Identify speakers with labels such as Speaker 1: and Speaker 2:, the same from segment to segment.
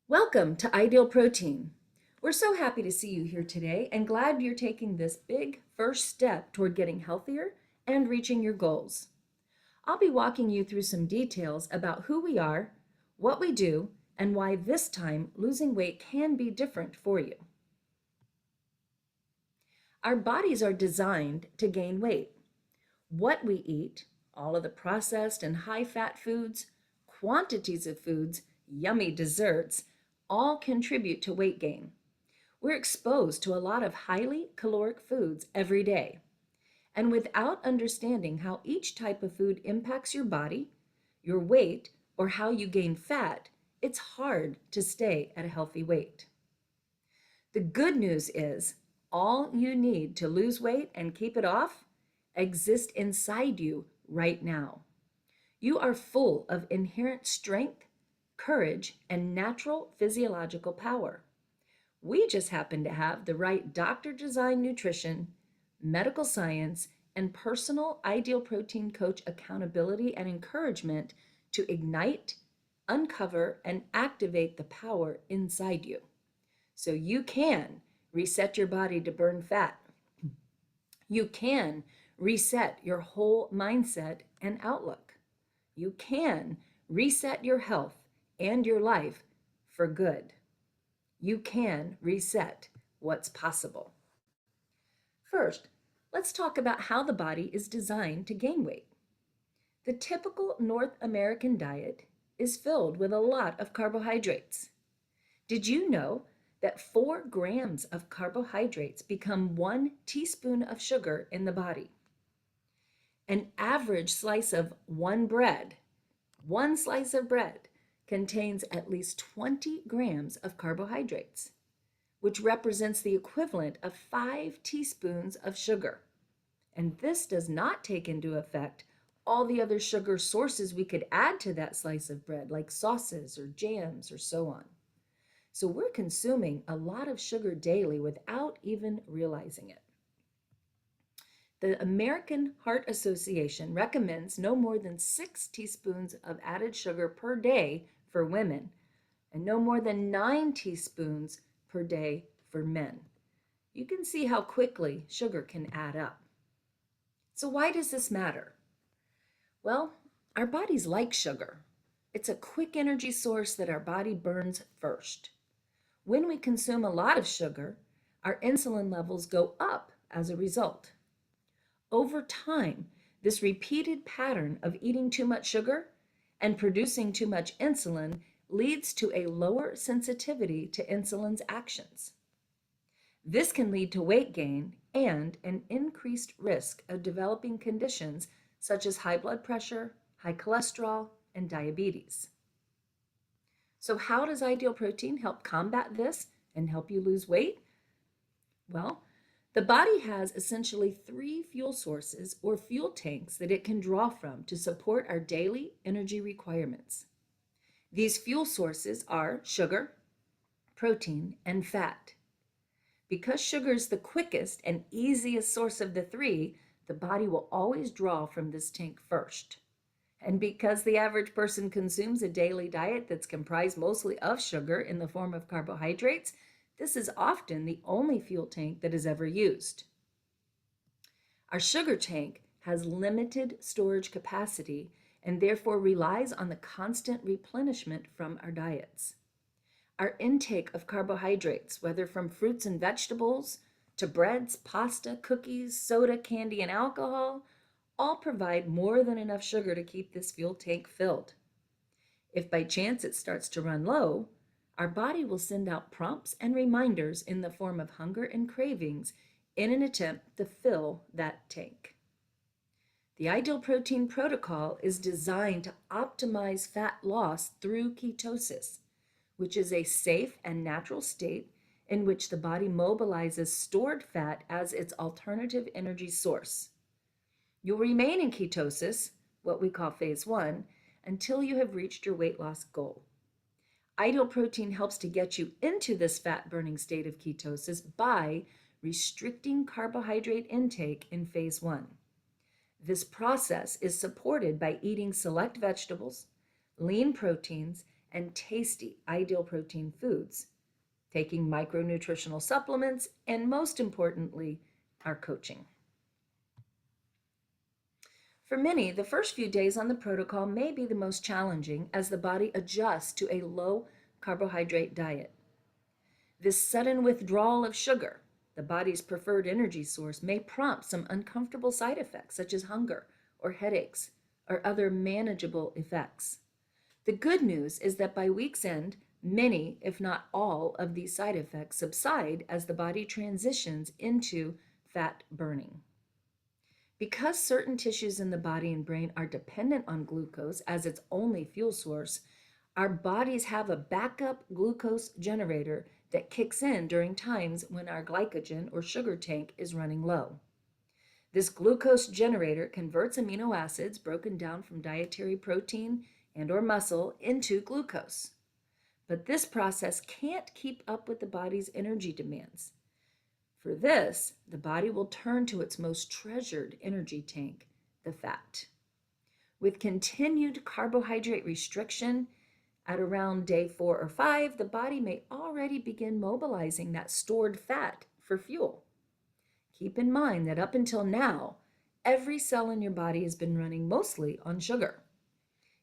Speaker 1: Welcome to Ideal Protein. We're so happy to see you here today and glad you're taking this big first step toward getting healthier and reaching your goals. I'll be walking you through some details about who we are, what we do, and why this time losing weight can be different for you. Our bodies are designed to gain weight. What we eat, all of the processed and high-fat foods, quantities of foods, yummy desserts, all contribute to weight gain. We're exposed to a lot of highly caloric foods every day. And without understanding how each type of food impacts your body, your weight, or how you gain fat, it's hard to stay at a healthy weight. The good news is all you need to lose weight and keep it off exists inside you right now. You are full of inherent strength, courage, and natural physiological power. We just happen to have the right doctor-designed nutrition, medical science, and personal ideal protein coach accountability and encouragement to ignite, uncover, and activate the power inside you. So you can reset your body to burn fat. You can reset your whole mindset and outlook. You can reset your health and your life for good. You can reset what's possible. First, let's talk about how the body is designed to gain weight. The typical North American diet is filled with a lot of carbohydrates. Did you know that 4 grams of carbohydrates become 1 teaspoon of sugar in the body? An average slice of one slice of bread contains at least 20 grams of carbohydrates, which represents the equivalent of 5 teaspoons of sugar. And this does not take into effect all the other sugar sources we could add to that slice of bread, like sauces or jams or so on. So we're consuming a lot of sugar daily without even realizing it. The American Heart Association recommends no more than 6 teaspoons of added sugar per day for women and no more than 9 teaspoons per day for men. You can see how quickly sugar can add up. So why does this matter? Well, our bodies like sugar. It's a quick energy source that our body burns first. When we consume a lot of sugar, our insulin levels go up as a result. Over time, this repeated pattern of eating too much sugar and producing too much insulin leads to a lower sensitivity to insulin's actions. This can lead to weight gain and an increased risk of developing conditions such as high blood pressure, high cholesterol, and diabetes. So how does Ideal Protein help combat this and help you lose weight? Well, the body has essentially 3 fuel sources or fuel tanks that it can draw from to support our daily energy requirements. These fuel sources are sugar, protein, and fat. Because sugar is the quickest and easiest source of the 3, the body will always draw from this tank first. And because the average person consumes a daily diet that's comprised mostly of sugar in the form of carbohydrates, this is often the only fuel tank that is ever used. Our sugar tank has limited storage capacity and therefore relies on the constant replenishment from our diets. Our intake of carbohydrates, whether from fruits and vegetables to breads, pasta, cookies, soda, candy, and alcohol, all provide more than enough sugar to keep this fuel tank filled. If by chance it starts to run low, our body will send out prompts and reminders in the form of hunger and cravings in an attempt to fill that tank. The Ideal Protein protocol is designed to optimize fat loss through ketosis, which is a safe and natural state in which the body mobilizes stored fat as its alternative energy source. You'll remain in ketosis, what we call phase 1, until you have reached your weight loss goal. Ideal Protein helps to get you into this fat-burning state of ketosis by restricting carbohydrate intake in phase 1. This process is supported by eating select vegetables, lean proteins, and tasty ideal protein foods, taking micronutritional supplements, and most importantly, our coaching. For many, the first few days on the protocol may be the most challenging as the body adjusts to a low carbohydrate diet. This sudden withdrawal of sugar, the body's preferred energy source, may prompt some uncomfortable side effects such as hunger or headaches or other manageable effects. The good news is that by week's end, many, if not all, of these side effects subside as the body transitions into fat burning. Because certain tissues in the body and brain are dependent on glucose as its only fuel source, our bodies have a backup glucose generator that kicks in during times when our glycogen or sugar tank is running low. This glucose generator converts amino acids broken down from dietary protein and or muscle into glucose. But this process can't keep up with the body's energy demands. For this, the body will turn to its most treasured energy tank, the fat. With continued carbohydrate restriction, at around day 4 or 5, the body may already begin mobilizing that stored fat for fuel. Keep in mind that up until now, every cell in your body has been running mostly on sugar.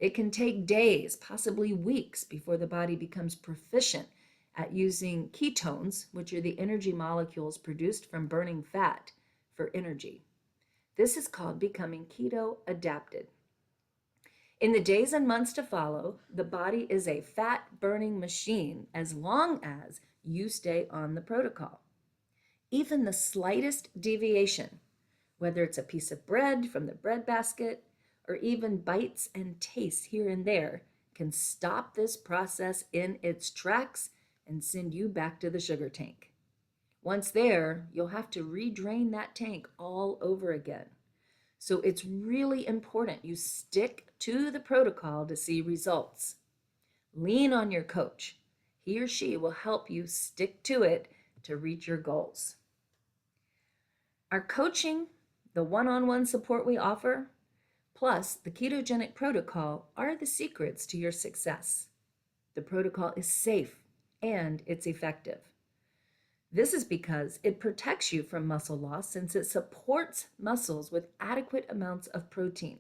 Speaker 1: It can take days, possibly weeks, before the body becomes proficient at using ketones, which are the energy molecules produced from burning fat, for energy. This is called becoming keto adapted. In the days and months to follow, the body is a fat burning machine as long as you stay on the protocol. Even the slightest deviation, whether it's a piece of bread from the bread basket or even bites and tastes here and there, can stop this process in its tracks and send you back to the sugar tank. Once there, you'll have to redrain that tank all over again. So it's really important you stick to the protocol to see results. Lean on your coach. He or she will help you stick to it to reach your goals. Our coaching, the one-on-one support we offer, plus the ketogenic protocol are the secrets to your success. The protocol is safe and it's effective. This is because it protects you from muscle loss since it supports muscles with adequate amounts of protein.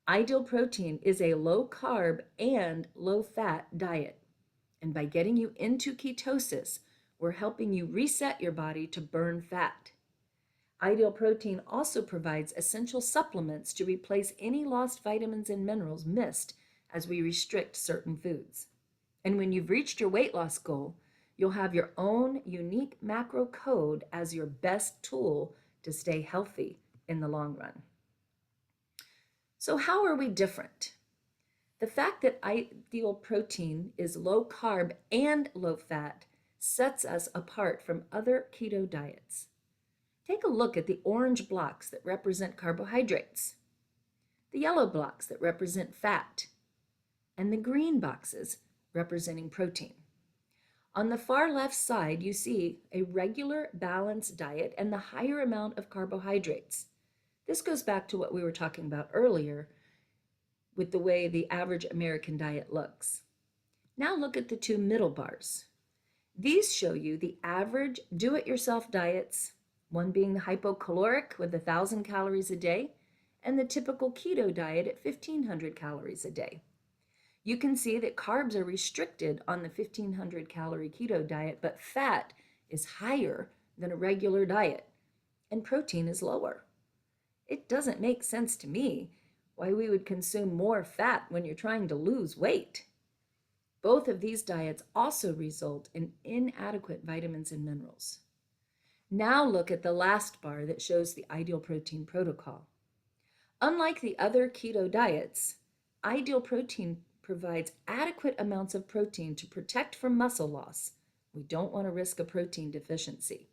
Speaker 1: Ideal protein is a low carb and low fat diet. And by getting you into ketosis, we're helping you reset your body to burn fat. Ideal protein also provides essential supplements to replace any lost vitamins and minerals missed as we restrict certain foods. And when you've reached your weight loss goal, you'll have your own unique macro code as your best tool to stay healthy in the long run. So how are we different? The fact that ideal protein is low carb and low fat sets us apart from other keto diets. Take a look at the orange blocks that represent carbohydrates, the yellow blocks that represent fat, and the green boxes representing protein. On the far left side, you see a regular balanced diet and the higher amount of carbohydrates. This goes back to what we were talking about earlier with the way the average American diet looks. Now look at the two middle bars. These show you the average do-it-yourself diets, one being the hypocaloric with 1,000 calories a day, and the typical keto diet at 1,500 calories a day. You can see that carbs are restricted on the 1,500 calorie keto diet, but fat is higher than a regular diet, and protein is lower. It doesn't make sense to me why we would consume more fat when you're trying to lose weight. Both of these diets also result in inadequate vitamins and minerals. Now look at the last bar that shows the ideal protein protocol. Unlike the other keto diets, ideal protein provides adequate amounts of protein to protect from muscle loss. We don't want to risk a protein deficiency.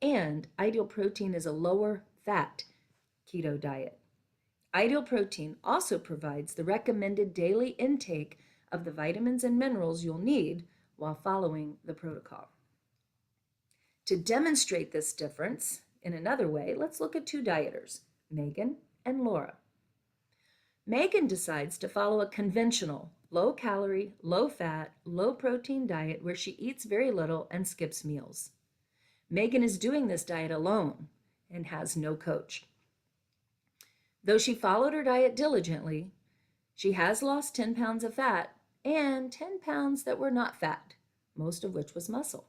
Speaker 1: And ideal protein is a lower fat keto diet. Ideal protein also provides the recommended daily intake of the vitamins and minerals you'll need while following the protocol. To demonstrate this difference in another way, let's look at two dieters, Megan and Laura. Megan decides to follow a conventional, low calorie, low fat, low protein diet where she eats very little and skips meals. Megan is doing this diet alone and has no coach. Though she followed her diet diligently, she has lost 10 pounds of fat and 10 pounds that were not fat, most of which was muscle.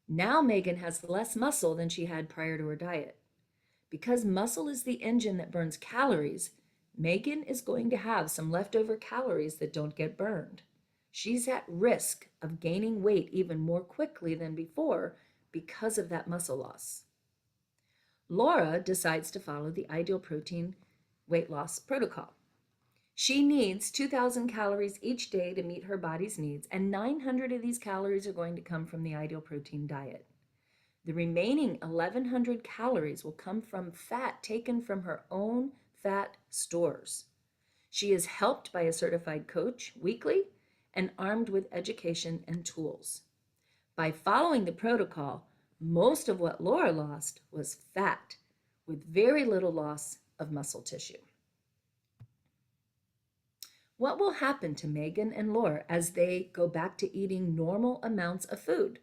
Speaker 1: Now Megan has less muscle than she had prior to her diet. Because muscle is the engine that burns calories, Megan is going to have some leftover calories that don't get burned. She's at risk of gaining weight even more quickly than before because of that muscle loss. Laura decides to follow the ideal protein weight loss protocol. She needs 2,000 calories each day to meet her body's needs, and 900 of these calories are going to come from the ideal protein diet. The remaining 1,100 calories will come from fat taken from her own fat stores. She is helped by a certified coach weekly and armed with education and tools. By following the protocol, most of what Laura lost was fat, with very little loss of muscle tissue. What will happen to Megan and Laura as they go back to eating normal amounts of food?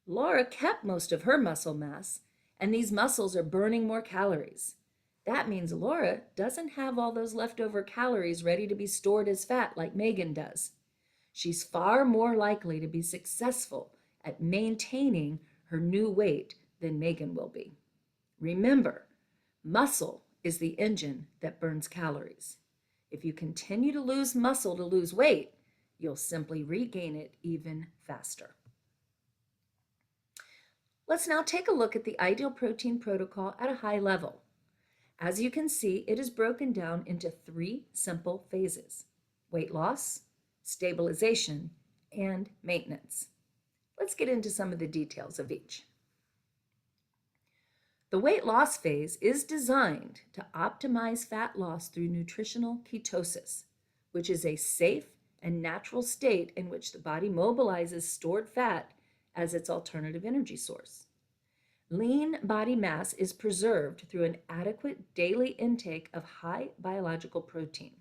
Speaker 1: Laura kept most of her muscle mass, and these muscles are burning more calories. That means Laura doesn't have all those leftover calories ready to be stored as fat like Megan does. She's far more likely to be successful at maintaining her new weight than Megan will be. Remember, muscle is the engine that burns calories. If you continue to lose muscle to lose weight, you'll simply regain it even faster. Let's now take a look at the ideal protein protocol at a high level. As you can see, it is broken down into 3 simple phases: weight loss, stabilization, and maintenance. Let's get into some of the details of each. The weight loss phase is designed to optimize fat loss through nutritional ketosis, which is a safe and natural state in which the body mobilizes stored fat as its alternative energy source. Lean body mass is preserved through an adequate daily intake of high biological protein.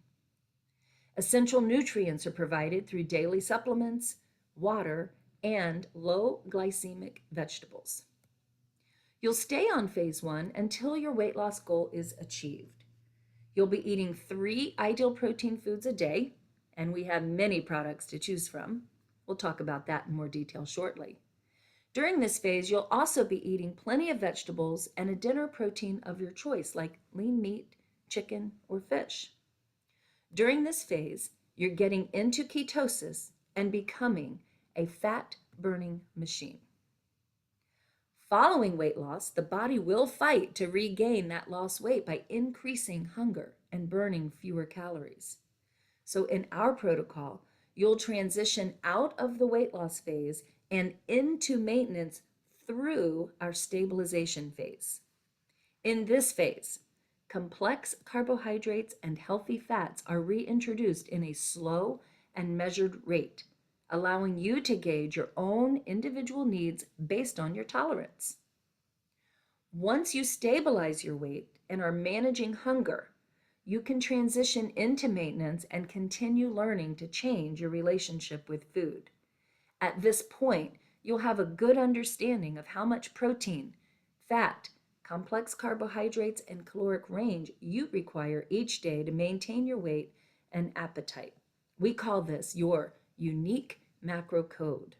Speaker 1: Essential nutrients are provided through daily supplements, water, and low glycemic vegetables. You'll stay on phase 1 until your weight loss goal is achieved. You'll be eating 3 ideal protein foods a day, and we have many products to choose from. We'll talk about that in more detail shortly. During this phase, you'll also be eating plenty of vegetables and a dinner protein of your choice, like lean meat, chicken, or fish. During this phase, you're getting into ketosis and becoming a fat-burning machine. Following weight loss, the body will fight to regain that lost weight by increasing hunger and burning fewer calories. So in our protocol, you'll transition out of the weight loss phase and into maintenance through our stabilization phase. In this phase, complex carbohydrates and healthy fats are reintroduced in a slow and measured rate, allowing you to gauge your own individual needs based on your tolerance. Once you stabilize your weight and are managing hunger, you can transition into maintenance and continue learning to change your relationship with food. At this point, you'll have a good understanding of how much protein, fat, complex carbohydrates, and caloric range you require each day to maintain your weight and appetite. We call this your unique macro code.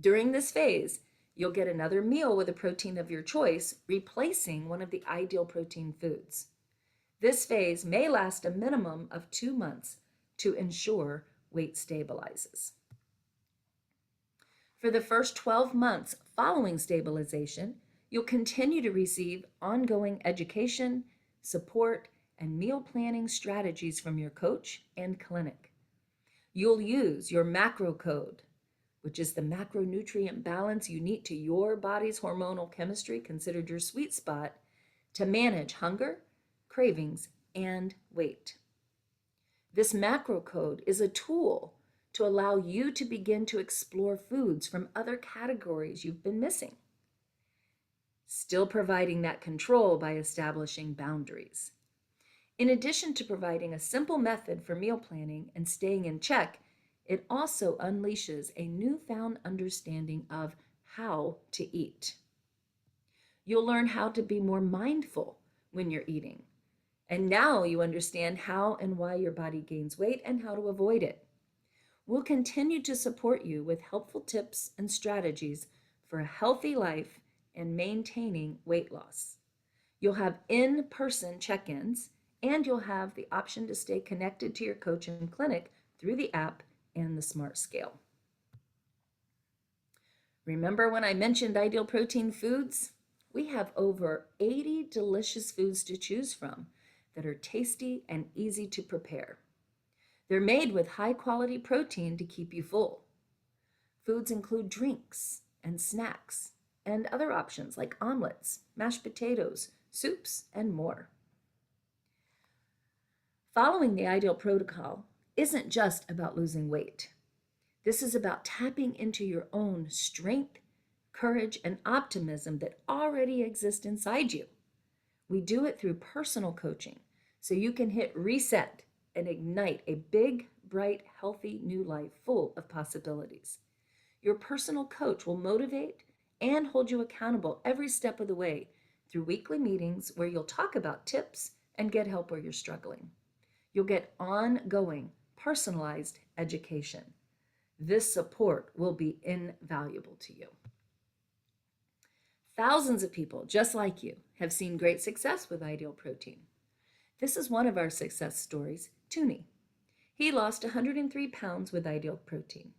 Speaker 1: During this phase, you'll get another meal with a protein of your choice, replacing one of the ideal protein foods. This phase may last a minimum of 2 months to ensure weight stabilizes. For the first 12 months following stabilization, you'll continue to receive ongoing education, support, and meal planning strategies from your coach and clinic. You'll use your macro code, which is the macronutrient balance unique to your body's hormonal chemistry, considered your sweet spot, to manage hunger, cravings, and weight. This macro code is a tool to allow you to begin to explore foods from other categories you've been missing, still providing that control by establishing boundaries. In addition to providing a simple method for meal planning and staying in check, it also unleashes a newfound understanding of how to eat. You'll learn how to be more mindful when you're eating. And now you understand how and why your body gains weight and how to avoid it. We'll continue to support you with helpful tips and strategies for a healthy life and maintaining weight loss. You'll have in-person check-ins, and you'll have the option to stay connected to your coach and clinic through the app and the Smart Scale. Remember when I mentioned Ideal Protein Foods? We have over 80 delicious foods to choose from that are tasty and easy to prepare. They're made with high-quality protein to keep you full. Foods include drinks and snacks and other options like omelets, mashed potatoes, soups, and more. Following the Ideal Protocol isn't just about losing weight. This is about tapping into your own strength, courage, and optimism that already exist inside you. We do it through personal coaching so you can hit reset and ignite a big, bright, healthy new life full of possibilities. Your personal coach will motivate and hold you accountable every step of the way through weekly meetings where you'll talk about tips and get help where you're struggling. You'll get ongoing, personalized education. This support will be invaluable to you. Thousands of people just like you have seen great success with Ideal Protein. This is one of our success stories, Tuni. He lost 103 pounds with Ideal Protein.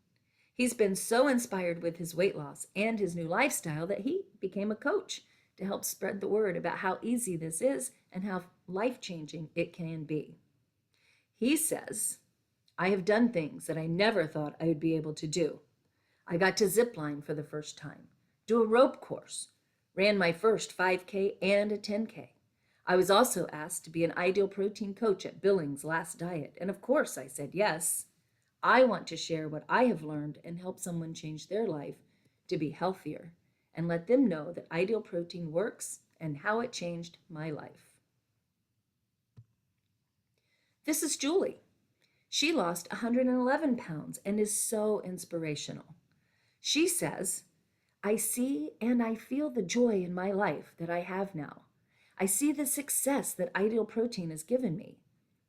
Speaker 1: He's been so inspired with his weight loss and his new lifestyle that he became a coach to help spread the word about how easy this is and how life-changing it can be. He says, I have done things that I never thought I would be able to do. I got to zip line for the first time, do a rope course, ran my first 5K and a 10K. I was also asked to be an Ideal Protein coach at Billings' Last Diet, and of course I said yes. I want to share what I have learned and help someone change their life to be healthier and let them know that Ideal Protein works and how it changed my life. This is Julie. She lost 111 pounds and is so inspirational. She says, I see and I feel the joy in my life that I have now. I see the success that Ideal Protein has given me.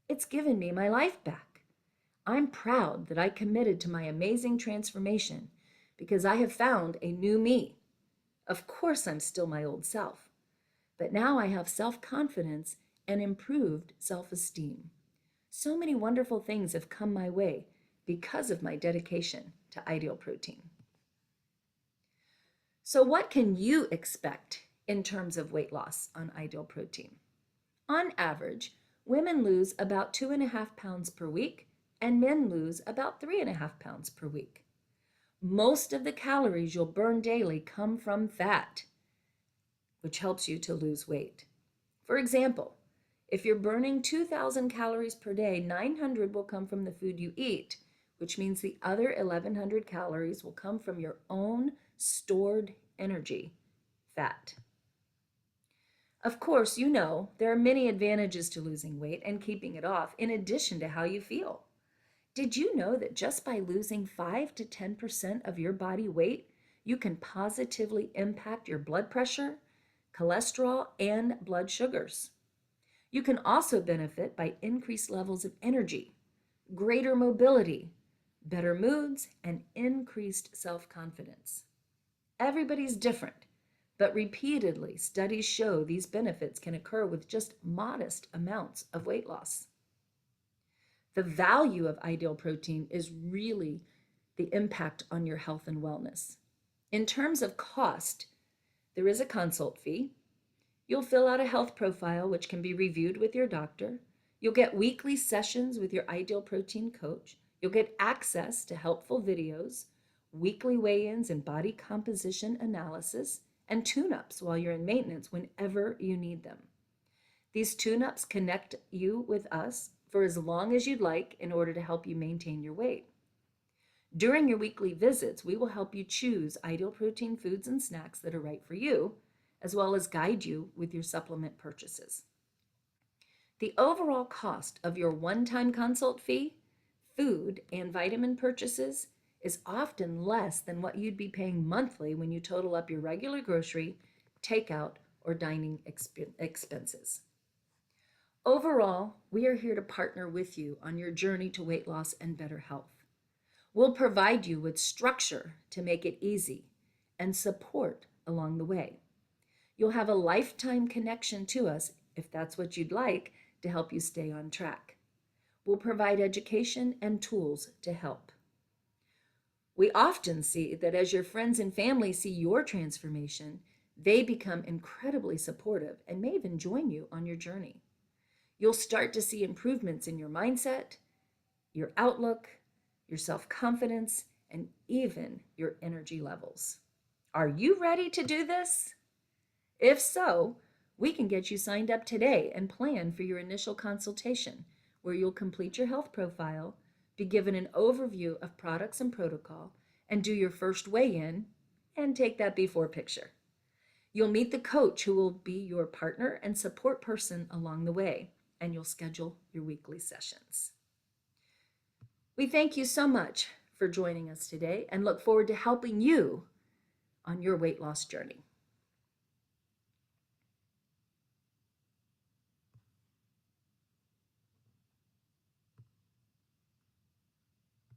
Speaker 1: It's given me my life back. I'm proud that I committed to my amazing transformation because I have found a new me. Of course, I'm still my old self, but now I have self-confidence and improved self-esteem. So many wonderful things have come my way because of my dedication to Ideal Protein. So what can you expect in terms of weight loss on Ideal Protein? On average, women lose about 2.5 pounds per week and men lose about 3.5 pounds per week. Most of the calories you'll burn daily come from fat, which helps you to lose weight. For example, if you're burning 2,000 calories per day, 900 will come from the food you eat, which means the other 1,100 calories will come from your own stored energy, fat. Of course, you know there are many advantages to losing weight and keeping it off in addition to how you feel. Did you know that just by losing 5 to 10% of your body weight, you can positively impact your blood pressure, cholesterol, and blood sugars? You can also benefit by increased levels of energy, greater mobility, better moods, and increased self-confidence. Everybody's different, but repeatedly studies show these benefits can occur with just modest amounts of weight loss. The value of Ideal Protein is really the impact on your health and wellness. In terms of cost, there is a consult fee. You'll fill out a health profile, which can be reviewed with your doctor. You'll get weekly sessions with your Ideal Protein coach. You'll get access to helpful videos, weekly weigh-ins and body composition analysis, and tune-ups while you're in maintenance whenever you need them. These tune-ups connect you with us for as long as you'd like in order to help you maintain your weight. During your weekly visits, we will help you choose Ideal Protein foods and snacks that are right for you, as well as guide you with your supplement purchases. The overall cost of your one-time consult fee, food, and vitamin purchases is often less than what you'd be paying monthly when you total up your regular grocery, takeout, or dining expenses. Overall, we are here to partner with you on your journey to weight loss and better health. We'll provide you with structure to make it easy and support along the way. You'll have a lifetime connection to us if that's what you'd like to help you stay on track. We'll provide education and tools to help. We often see that as your friends and family see your transformation, they become incredibly supportive and may even join you on your journey. You'll start to see improvements in your mindset, your outlook, your self-confidence, and even your energy levels. Are you ready to do this? If so, we can get you signed up today and plan for your initial consultation, where you'll complete your health profile, be given an overview of products and protocol, and do your first weigh-in and take that before picture. You'll meet the coach who will be your partner and support person along the way, and you'll schedule your weekly sessions. We thank you so much for joining us today and look forward to helping you on your weight loss journey.